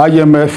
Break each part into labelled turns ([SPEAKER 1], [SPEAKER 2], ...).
[SPEAKER 1] IMF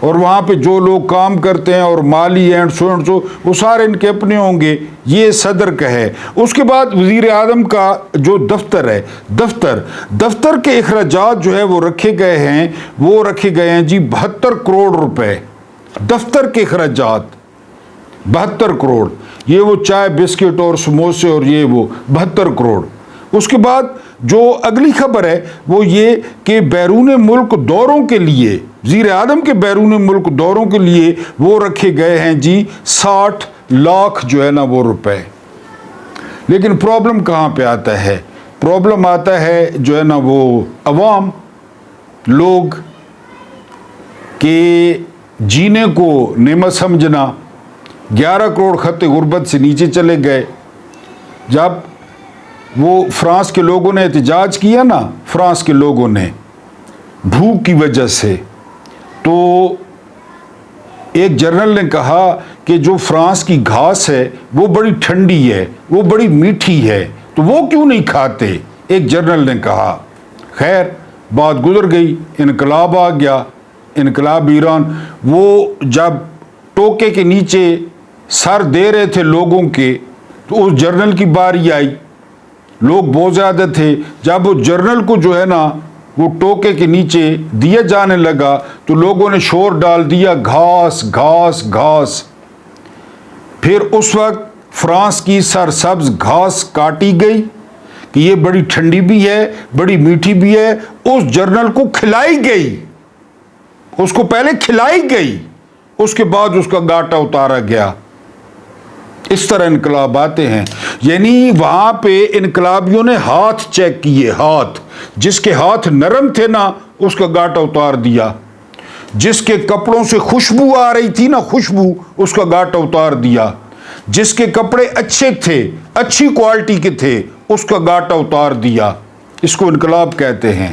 [SPEAKER 1] اور وہاں پہ جو لوگ کام کرتے ہیں اور مالی اینڈ سو وہ سارے ان کے اپنے ہوں گے. یہ صدر کا ہے. اس کے بعد وزیر اعظم کا جو دفتر ہے، دفتر کے اخراجات جو ہے وہ رکھے گئے ہیں جی 72 کروڑ روپے. دفتر کے اخراجات 72 کروڑ. یہ وہ چائے بسکٹ اور سموسے اور یہ وہ 72 کروڑ. اس کے بعد جو اگلی خبر ہے وہ یہ کہ بیرون ملک دوروں کے لیے، وزیر اعظم کے بیرون ملک دوروں کے لیے وہ رکھے گئے ہیں جی 60 لاکھ جو ہے نا وہ روپے. لیکن پرابلم کہاں پہ آتا ہے؟ پرابلم آتا ہے جو ہے نا وہ عوام لوگ کے جینے کو نعمت سمجھنا. 11 کروڑ خط غربت سے نیچے چلے گئے. جب وہ فرانس کے لوگوں نے احتجاج کیا نا، فرانس کے لوگوں نے بھوک کی وجہ سے، تو ایک جنرل نے کہا کہ جو فرانس کی گھاس ہے وہ بڑی ٹھنڈی ہے، وہ بڑی میٹھی ہے، تو وہ کیوں نہیں کھاتے؟ ایک جنرل نے کہا. خیر بات گزر گئی، انقلاب آ گیا، انقلاب ایران. وہ جب ٹوکے کے نیچے سر دے رہے تھے لوگوں کے، تو اس جنرل کی باری آئی. لوگ بہت زیادہ تھے. جب وہ جنرل کو جو ہے نا وہ ٹوکے کے نیچے دیا جانے لگا تو لوگوں نے شور ڈال دیا، گھاس گھاس گھاس. پھر اس وقت فرانس کی سرسبز گھاس کاٹی گئی کہ یہ بڑی ٹھنڈی بھی ہے، بڑی میٹھی بھی ہے. اس جنرل کو کھلائی گئی، اس کو پہلے کھلائی گئی، اس کے بعد اس کا گاٹا اتارا گیا. اس طرح انقلاب آتے ہیں. یعنی وہاں پہ انقلابیوں نے ہاتھ چیک کیے، ہاتھ. جس کے ہاتھ نرم تھے نا اس کا گاٹا اتار دیا. جس کے کپڑوں سے خوشبو آ رہی تھی نا، خوشبو، اس کا گاٹا اتار دیا. جس کے کپڑے اچھے تھے، اچھی کوالٹی کے تھے، اس کا گاٹا اتار دیا. اس کو انقلاب کہتے ہیں.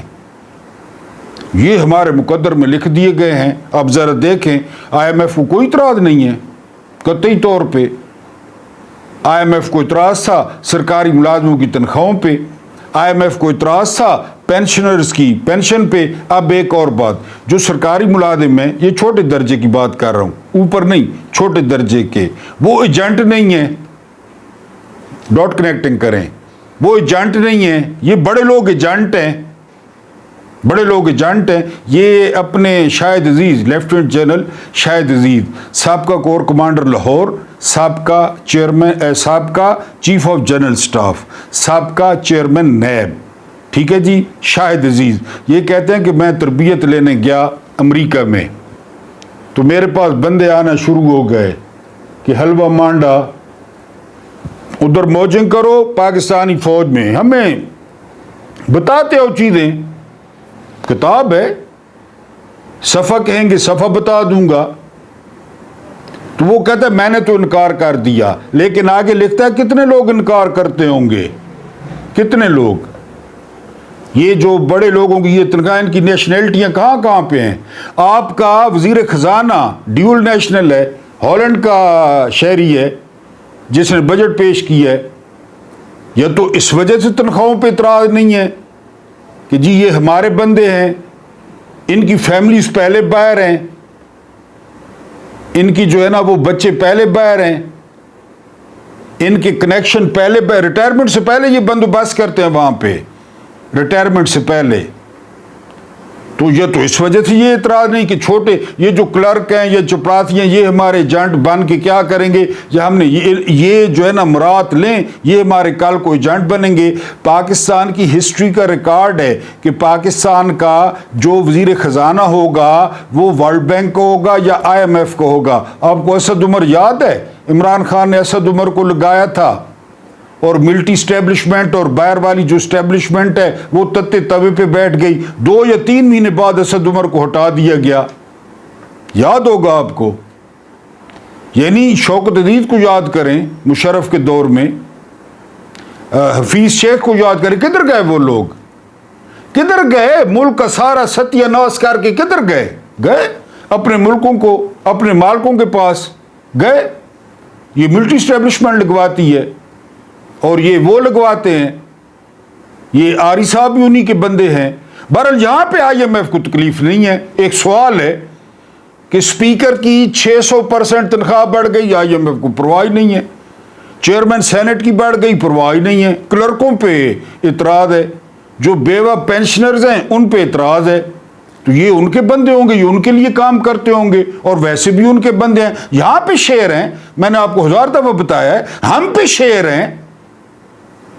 [SPEAKER 1] یہ ہمارے مقدر میں لکھ دیے گئے ہیں. اب ذرا دیکھیں، IMF کو کوئی اعتراض نہیں ہے قطعی طور پہ. IMF کو اعتراض تھا سرکاری ملازموں کی تنخواہوں پہ، IMF کو اعتراض تھا پینشنرز کی پینشن پہ. اب ایک اور بات، جو سرکاری ملازم ہیں، یہ چھوٹے درجے کی بات کر رہا ہوں، اوپر نہیں، چھوٹے درجے کے، وہ ایجنٹ نہیں ہیں. ڈاٹ کنیکٹنگ کریں، وہ ایجنٹ نہیں ہیں. یہ بڑے لوگ ایجنٹ ہیں، بڑے لوگ ایجنٹ ہیں. یہ اپنے شاہد عزیز، لیفٹیننٹ جنرل شاہد عزیز، سابقہ کور کمانڈر لاہور، سابقہ چیئرمین، سابقہ چیف آف جنرل سٹاف، سابقہ چیئرمین نیب. ٹھیک ہے جی. شاہد عزیز یہ کہتے ہیں کہ میں تربیت لینے گیا امریکہ میں، تو میرے پاس بندے آنا شروع ہو گئے کہ حلوہ مانڈا ادھر موجنگ کرو پاکستانی فوج میں، ہمیں بتاتے ہو چیزیں. کتاب ہے، صفحہ کہیں گے صفحہ بتا دوں گا. تو وہ کہتا ہے میں نے تو انکار کر دیا. لیکن آگے لکھتا ہے کتنے لوگ انکار کرتے ہوں گے، کتنے لوگ. یہ جو بڑے لوگوں کی یہ تنخواہ، ان کی نیشنلٹیاں کہاں کہاں پہ ہیں. آپ کا وزیر خزانہ ڈیول نیشنل ہے، ہالینڈ کا شہری ہے جس نے بجٹ پیش کیا ہے. یا تو اس وجہ سے تنخواہوں پہ اعتراض نہیں ہے کہ جی یہ ہمارے بندے ہیں، ان کی فیملیز پہلے باہر ہیں، ان کی جو ہے نا وہ بچے پہلے باہر ہیں، ان کے کنیکشن پہلے ریٹائرمنٹ سے پہلے یہ بندوبست کرتے ہیں وہاں پہ، ریٹائرمنٹ سے پہلے. تو یہ تو اس وجہ سے یہ اعتراض نہیں کہ چھوٹے یہ جو کلرک ہیں یا چپراسی ہیں یہ ہمارے ایجنٹ بن کے کیا کریں گے، یا ہم نے یہ جو ہے نا مراد لیں، یہ ہمارے کل کو ایجنٹ بنیں گے. پاکستان کی ہسٹری کا ریکارڈ ہے کہ پاکستان کا جو وزیر خزانہ ہوگا وہ ورلڈ بینک کو ہوگا یا IMF کو ہوگا. آپ کو اسد عمر یاد ہے؟ عمران خان نے اسد عمر کو لگایا تھا، اور ملٹی اسٹیبلشمنٹ اور باہر والی جو اسٹیبلشمنٹ ہے وہ تتے توے پہ بیٹھ گئی. 2 یا 3 مہینے بعد اسد عمر کو ہٹا دیا گیا. یاد ہوگا آپ کو. یعنی شوکت عزیز کو یاد کریں مشرف کے دور میں، حفیظ شیخ کو یاد کریں. کدھر گئے وہ لوگ؟ کدھر گئے؟ ملک کا سارا ستیہ ناش کر کے کدھر گئے؟ گئے اپنے ملکوں کو، اپنے مالکوں کے پاس گئے. یہ ملٹری اسٹیبلشمنٹ لگواتی ہے اور یہ وہ لگواتے ہیں. یہ آری صاحب بھی انہی کے بندے ہیں. بہرحال یہاں پہ IMF کو تکلیف نہیں ہے. ایک سوال ہے کہ اسپیکر کی 600% تنخواہ بڑھ گئی، IMF کو پرواہ نہیں ہے، چیئرمین سینٹ کی بڑھ گئی، پرواہ نہیں ہے، کلرکوں پہ اعتراض ہے، جو بیوہ پینشنرز ہیں ان پہ اعتراض ہے، تو یہ ان کے بندے ہوں گے، یہ ان کے لیے کام کرتے ہوں گے، اور ویسے بھی ان کے بندے ہیں۔ یہاں پہ شیر ہیں، میں نے آپ کو 1000 دفعہ بتایا ہے، ہم پہ شیر ہیں،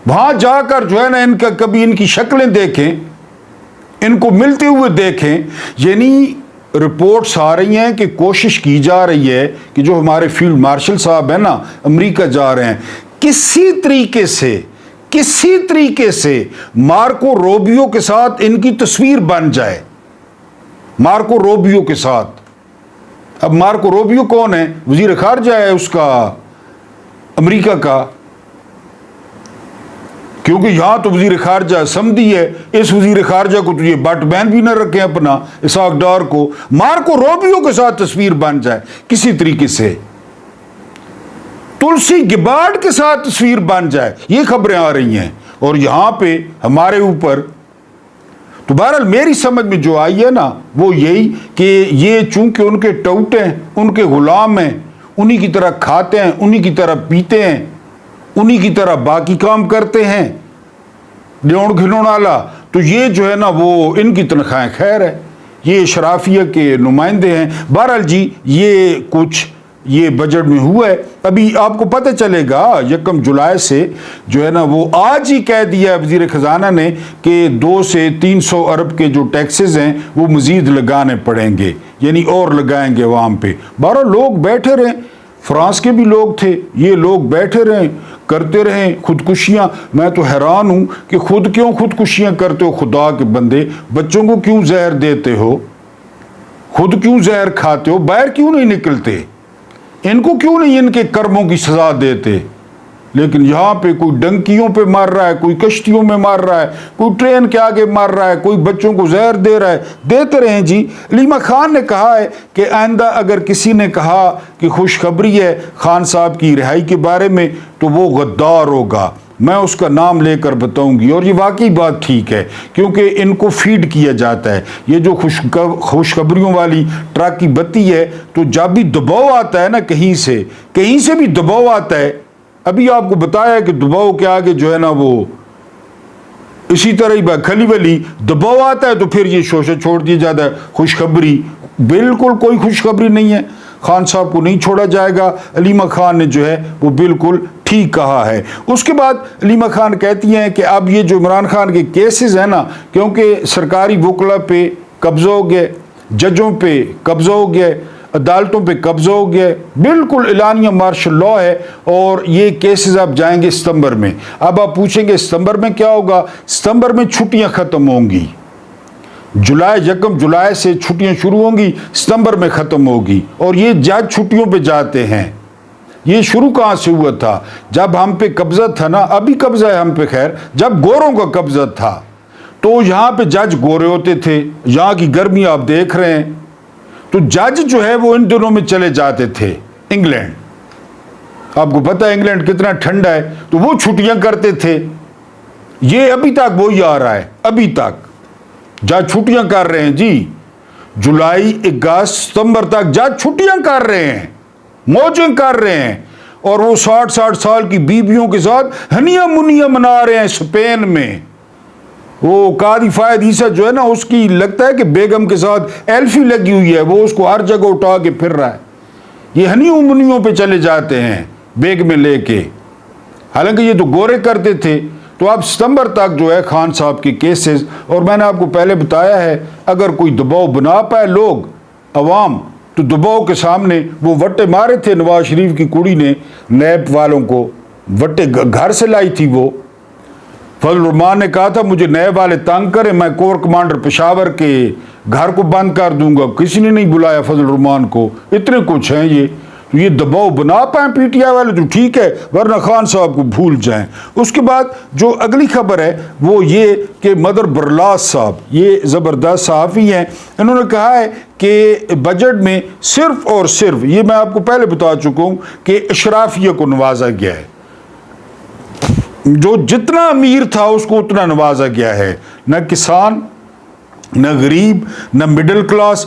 [SPEAKER 1] وہاں جا کر جو ہے نا ان کا کبھی ان کی شکلیں دیکھیں، ان کو ملتے ہوئے دیکھیں۔ یعنی رپورٹس آ رہی ہیں کہ کوشش کی جا رہی ہے کہ جو ہمارے فیلڈ مارشل صاحب ہیں نا، امریکہ جا رہے ہیں، کسی طریقے سے مارکو روبیو کے ساتھ ان کی تصویر بن جائے، مارکو روبیو کے ساتھ۔ اب مارکو روبیو کون ہے؟ وزیر خارجہ ہے اس کا، امریکہ کا، کیونکہ یہاں تو وزیر خارجہ سمدھی ہے، اس وزیر خارجہ کو تو یہ بٹ بین بھی نہ رکھیں اپنا، اسحاق ڈار کو، مارکو روبیو کے ساتھ تصویر بن جائے کسی طریقے سے، تلسی گبارڈ کے ساتھ تصویر بن جائے، یہ خبریں آ رہی ہیں، اور یہاں پہ ہمارے اوپر۔ تو بہرحال میری سمجھ میں جو آئی ہے نا وہ یہی کہ یہ چونکہ ان کے ٹوٹ ہیں، ان کے غلام ہیں، انہی کی طرح کھاتے ہیں، انہی کی طرح پیتے ہیں، انہی کی طرح باقی کام کرتے ہیں، ڈیون گھنون والا، تو یہ جو ہے نا وہ ان کی تنخواہیں خیر ہے، یہ اشرافیہ کے نمائندے ہیں۔ بہرحال جی یہ کچھ یہ بجٹ میں ہوا ہے، ابھی آپ کو پتہ چلے گا 1 جولائی سے جو ہے نا وہ آج ہی کہہ دیا ہے وزیر خزانہ نے کہ 200 سے 300 ارب کے جو ٹیکسز ہیں وہ مزید لگانے پڑیں گے، یعنی اور لگائیں گے عوام پہ۔ بہرحال لوگ بیٹھے رہیں، فرانس کے بھی لوگ تھے، یہ لوگ بیٹھے رہیں، کرتے رہیں خودکشیاں۔ میں تو حیران ہوں کہ خود کیوں خودکشیاں کرتے ہو خدا کے بندے، بچوں کو کیوں زہر دیتے ہو، خود کیوں زہر کھاتے ہو، باہر کیوں نہیں نکلتے، ان کو کیوں نہیں ان کے کرموں کی سزا دیتے؟ لیکن یہاں پہ کوئی ڈنکیوں پہ مار رہا ہے، کوئی کشتیوں میں مار رہا ہے، کوئی ٹرین کے آگے مار رہا ہے، کوئی بچوں کو زہر دے رہا ہے، دیتے رہیں جی۔ علیمہ خان نے کہا ہے کہ آئندہ اگر کسی نے کہا کہ خوشخبری ہے خان صاحب کی رہائی کے بارے میں تو وہ غدار ہوگا، میں اس کا نام لے کر بتاؤں گی، اور یہ واقعی بات ٹھیک ہے، کیونکہ ان کو فیڈ کیا جاتا ہے۔ یہ جو خوشخبریوں والی ٹرک کی بتی ہے، تو جب بھی دباؤ آتا ہے نا کہیں سے بھی دباؤ آتا ہے، ابھی آپ کو بتایا کہ دباؤ کے آگے جو ہے نا وہ اسی طرح ہی کھلی ولی دباؤ آتا ہے تو پھر یہ شوشہ چھوڑ دیا جاتا ہے۔ خوشخبری بالکل کوئی خوشخبری نہیں ہے، خان صاحب کو نہیں چھوڑا جائے گا، علیمہ خان نے جو ہے وہ بالکل ٹھیک کہا ہے۔ اس کے بعد علیمہ خان کہتی ہیں کہ اب یہ جو عمران خان کے کیسز ہیں نا، کیونکہ سرکاری وکلا پہ قبضہ ہو گیا، ججوں پہ قبضہ ہو گیا، عدالتوں پہ قبضہ ہو گیا، بالکل اعلانیہ مارشل لاء ہے، اور یہ کیسز اب جائیں گے ستمبر میں۔ اب آپ پوچھیں گے ستمبر میں کیا ہوگا؟ ستمبر میں چھٹیاں ختم ہوں گی، 1 جولائی سے چھٹیاں شروع ہوں گی، ستمبر میں ختم ہوگی، اور یہ جج چھٹیوں پہ جاتے ہیں۔ یہ شروع کہاں سے ہوا تھا؟ جب ہم پہ قبضہ تھا نا، ابھی قبضہ ہے ہم پہ خیر، جب گوروں کا قبضہ تھا تو یہاں پہ جج گورے ہوتے تھے، یہاں کی گرمی آپ دیکھ رہے ہیں، تو جج جو ہے وہ ان دنوں میں چلے جاتے تھے انگلینڈ، آپ کو پتہ ہے انگلینڈ کتنا ٹھنڈا ہے، تو وہ چھٹیاں کرتے تھے۔ یہ ابھی تک وہی آ رہا ہے، ابھی تک جج چھٹیاں کر رہے ہیں جی، جولائی، اگست، ستمبر تک جج چھٹیاں کر رہے ہیں، موجیں کر رہے ہیں، اور وہ 60 سال کی بیویوں کے ساتھ ہنیاں منیاں منا رہے ہیں اسپین میں۔ وہ قاضی فائد عیسیٰ جو ہے نا، اس کی لگتا ہے کہ بیگم کے ساتھ ایلفی لگی ہوئی ہے، وہ اس کو ہر جگہ اٹھا کے پھر رہا ہے، یہ ہنیوں منیوں پہ چلے جاتے ہیں بیگ میں لے کے، حالانکہ یہ تو گورے کرتے تھے۔ تو اب ستمبر تک جو ہے خان صاحب کے کیسز، اور میں نے آپ کو پہلے بتایا ہے اگر کوئی دباؤ بنا پائے لوگ عوام، تو دباؤ کے سامنے وہ وٹے مارے تھے، نواز شریف کی کڑی نے نیب والوں کو وٹے گھر سے لائی تھی، وہ فضل الرحمان نے کہا تھا مجھے نیب والے تنگ کرے، میں کور کمانڈر پشاور کے گھر کو بند کر دوں گا، کسی نے نہیں بلایا فضل الرحمان کو، اتنے کچھ ہیں یہ دباؤ بنا پائیں پی ٹی آئی والے تو ٹھیک ہے، ورنہ خان صاحب کو بھول جائیں۔ اس کے بعد جو اگلی خبر ہے وہ یہ کہ مدر برلاس صاحب، یہ زبردست صحافی ہیں، انہوں نے کہا ہے کہ بجٹ میں صرف اور صرف، یہ میں آپ کو پہلے بتا چکا ہوں کہ اشرافیہ کو نوازا گیا ہے، جو جتنا امیر تھا اس کو اتنا نوازا گیا ہے، نہ کسان، نہ غریب، نہ مڈل کلاس،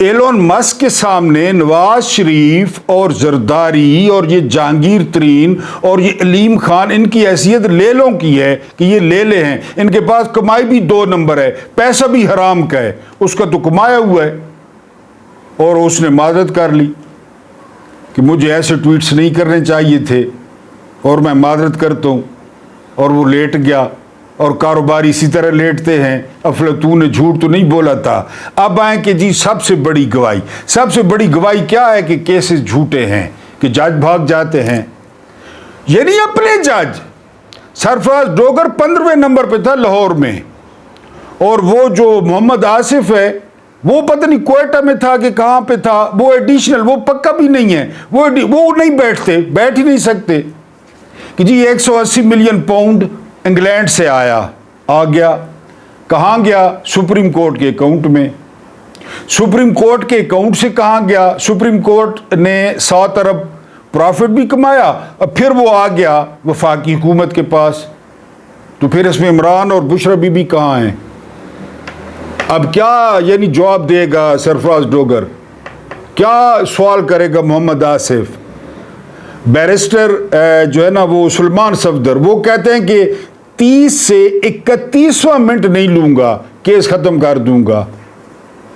[SPEAKER 1] ایلون مسک کے سامنے نواز شریف اور زرداری اور یہ جہانگیر ترین اور یہ علیم خان، ان کی حیثیت لیلوں کی ہے کہ یہ لیلے ہیں، ان کے پاس کمائی بھی 2 نمبر ہے، پیسہ بھی حرام کا ہے، اس کا تو کمایا ہوا ہے۔ اور اس نے معذرت کر لی کہ مجھے ایسے ٹویٹس نہیں کرنے چاہیے تھے اور میں معذرت کرتا ہوں، اور وہ لیٹ گیا۔ اور کاروباری اسی طرح لیٹتے ہیں، افلاطون نے جھوٹ تو نہیں بولا تھا۔ اب آئیں کہ جی سب سے بڑی گواہی، سب سے بڑی گواہی کیا ہے کہ کیسز جھوٹے ہیں، کہ جج بھاگ جاتے ہیں۔ یعنی اپنے جج سرفراز ڈوگر 15ویں نمبر پہ تھا لاہور میں، اور وہ جو محمد آصف ہے وہ پتہ نہیں کوئٹہ میں تھا کہ کہاں پہ تھا، وہ ایڈیشنل، وہ پکا بھی نہیں ہے، وہ نہیں بیٹھ ہی نہیں سکتے کہ جی 180 ملین پاؤنڈ انگلینڈ سے آ گیا، کہاں گیا؟ سپریم کورٹ کے اکاؤنٹ میں۔ سپریم کورٹ کے اکاؤنٹ سے کہاں گیا؟ سپریم کورٹ نے 7 ارب پرافٹ بھی کمایا، اور پھر وہ آ گیا وفاقی حکومت کے پاس۔ تو پھر اس میں عمران اور بشرا بی بی کہاں ہیں؟ اب کیا یعنی جواب دے گا سرفراز ڈوگر؟ کیا سوال کرے گا محمد آصف؟ بیرسٹر جو ہے نا وہ سلمان صفدر، وہ کہتے ہیں کہ 30 سے 31واں منٹ نہیں لوں گا، کیس ختم کر دوں گا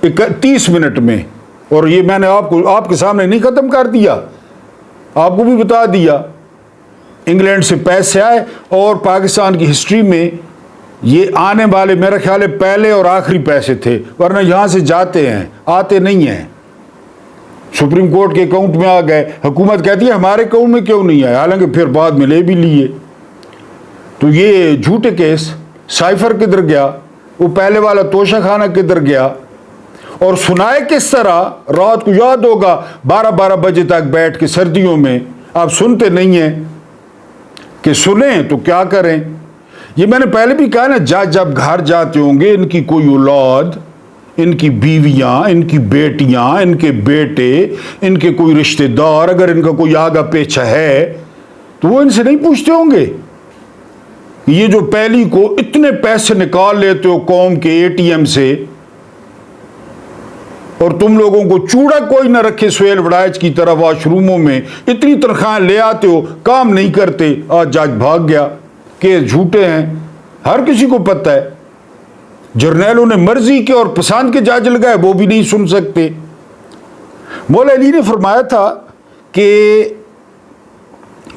[SPEAKER 1] 31 منٹ میں۔ اور یہ میں نے آپ کے سامنے نہیں ختم کر دیا، آپ کو بھی بتا دیا۔ انگلینڈ سے پیسے آئے، اور پاکستان کی ہسٹری میں یہ آنے والے میرا خیال ہے پہلے اور آخری پیسے تھے، ورنہ یہاں سے جاتے ہیں، آتے نہیں ہیں۔ سپریم کورٹ کے اکاؤنٹ میں آ گئے، حکومت کہتی ہے ہمارے اکاؤنٹ میں کیوں نہیں آئے، حالانکہ پھر بعد میں لے بھی لیے۔ تو یہ جھوٹے کیس، سائفر کدھر گیا، وہ پہلے والا توشہ خانہ کدھر گیا؟ اور سنائے کس طرح؟ رات کو یاد ہوگا 12 بجے تک بیٹھ کے سردیوں میں، آپ سنتے نہیں ہیں کہ سنیں تو کیا کریں۔ یہ میں نے پہلے بھی کہا نا، جب گھر جاتے ہوں گے ان کی کوئی اولاد، ان کی بیویاں، ان کی بیٹیاں، ان کے بیٹے، ان کے کوئی رشتہ دار، اگر ان کا کوئی آگا پیچھا ہے تو وہ ان سے نہیں پوچھتے ہوں گے یہ جو پہلی کو اتنے پیسے نکال لیتے ہو قوم کے ATM سے، اور تم لوگوں کو چوڑا کوئی نہ رکھے سہیل وڑائچ کی طرح واش روموں میں اتنی تنخواہیں لے آتے ہو، کام نہیں کرتے۔ آج جج بھاگ گیا، کہ جھوٹے ہیں، ہر کسی کو پتہ ہے۔ جرنیلوں نے مرضی کے اور پسند کے جج لگائے، وہ بھی نہیں سن سکتے۔ مولا علی نے فرمایا تھا کہ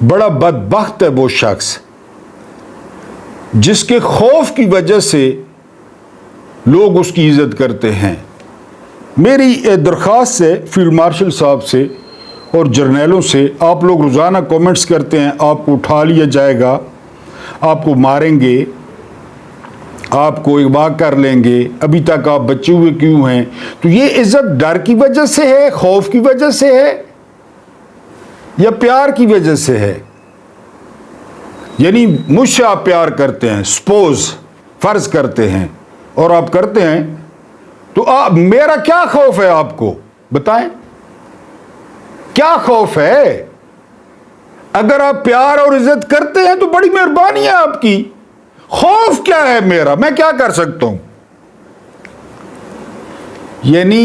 [SPEAKER 1] بڑا بدبخت ہے وہ شخص جس کے خوف کی وجہ سے لوگ اس کی عزت کرتے ہیں۔ میری درخواست ہے فیلڈ مارشل صاحب سے اور جرنیلوں سے، آپ لوگ روزانہ کومنٹس کرتے ہیں، آپ کو اٹھا لیا جائے گا، آپ کو ماریں گے، آپ کو اغوا کر لیں گے، ابھی تک آپ بچے ہوئے کیوں ہیں؟ تو یہ عزت ڈر کی وجہ سے ہے، خوف کی وجہ سے ہے، یا پیار کی وجہ سے ہے؟ یعنی مجھ سے آپ پیار کرتے ہیں، سپوز فرض کرتے ہیں، اور آپ کرتے ہیں، تو میرا کیا خوف ہے؟ آپ کو بتائیں کیا خوف ہے؟ اگر آپ پیار اور عزت کرتے ہیں تو بڑی مہربانی ہے آپ کی، خوف کیا ہے میرا؟ میں کیا کر سکتا ہوں؟ یعنی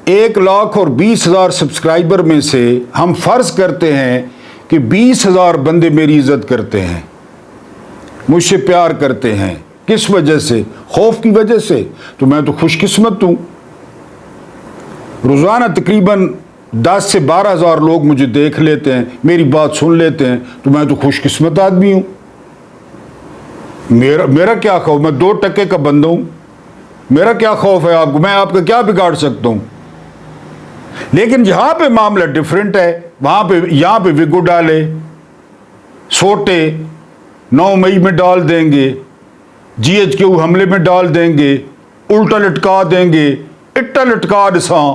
[SPEAKER 1] 1,20,000 سبسکرائبر میں سے ہم فرض کرتے ہیں کہ 20,000 بندے میری عزت کرتے ہیں، مجھ سے پیار کرتے ہیں۔ کس وجہ سے؟ خوف کی وجہ سے۔ تو میں تو خوش قسمت ہوں، روزانہ تقریباً 10 سے 12,000 لوگ مجھے دیکھ لیتے ہیں، میری بات سن لیتے ہیں، تو میں تو خوش قسمت آدمی ہوں۔ میرا کیا خوف؟ میں 2 ٹکے کا بندہ ہوں، میرا کیا خوف ہے آپ کو؟ میں آپ کا کیا بگاڑ سکتا ہوں؟ لیکن یہاں پہ معاملہ ڈیفرنٹ ہے، یہاں پہ وگو ڈالے، سوٹے 9 مئی میں ڈال دیں گے، GHQ حملے میں ڈال دیں گے، الٹا لٹکا دیں گے، اٹا لٹکا دساں،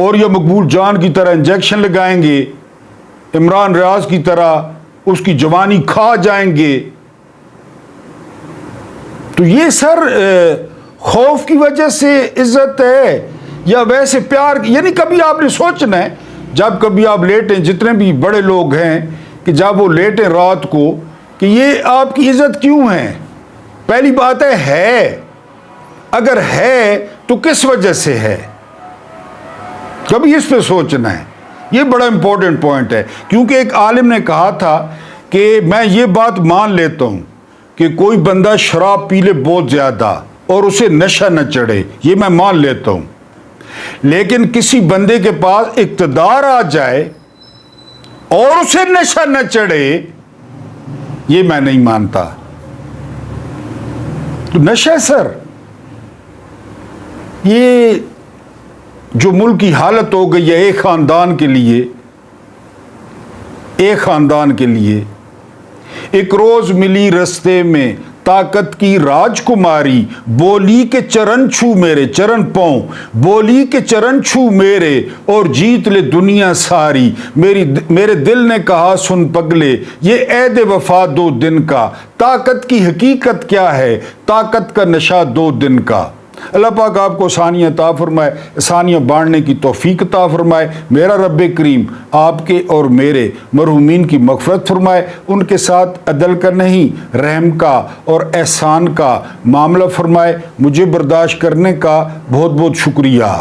[SPEAKER 1] اور یہ مقبول جان کی طرح انجیکشن لگائیں گے، عمران ریاض کی طرح اس کی جوانی کھا جائیں گے۔ تو یہ سر خوف کی وجہ سے عزت ہے یا ویسے پیار؟ یعنی کبھی آپ نے سوچنا ہے، جب کبھی آپ لیٹیں، جتنے بھی بڑے لوگ ہیں، کہ جب وہ لیٹیں رات کو، کہ یہ آپ کی عزت کیوں ہے؟ پہلی بات ہے اگر ہے تو کس وجہ سے ہے؟ کبھی اس پہ سوچنا ہے. یہ بڑا امپورٹنٹ پوائنٹ ہے، کیونکہ ایک عالم نے کہا تھا کہ میں یہ بات مان لیتا ہوں کہ کوئی بندہ شراب پی لے بہت زیادہ اور اسے نشہ نہ چڑھے، یہ میں مان لیتا ہوں، لیکن کسی بندے کے پاس اقتدار آ جائے اور اسے نشہ نہ چڑھے، یہ میں نہیں مانتا. تو نشہ سر، یہ جو ملک کی حالت ہو گئی ہے ایک خاندان کے لیے. ایک روز ملی رستے میں طاقت کی راجکماری، بولی کے چرن چھو میرے، چرن پاؤں، بولی کے چرن چھو میرے اور جیت لے دنیا ساری. میرے دل نے کہا سن پگلے یہ عہد وفا 2 دن کا، طاقت کی حقیقت کیا ہے، طاقت کا نشہ 2 دن کا. اللہ پاک آپ کو آسانیاں عطا فرمائے، آسانیاں بانٹنے کی توفیق عطا فرمائے. میرا رب کریم آپ کے اور میرے مرحومین کی مغفرت فرمائے، ان کے ساتھ عدل کا نہیں رحم کا اور احسان کا معاملہ فرمائے. مجھے برداشت کرنے کا بہت بہت شکریہ.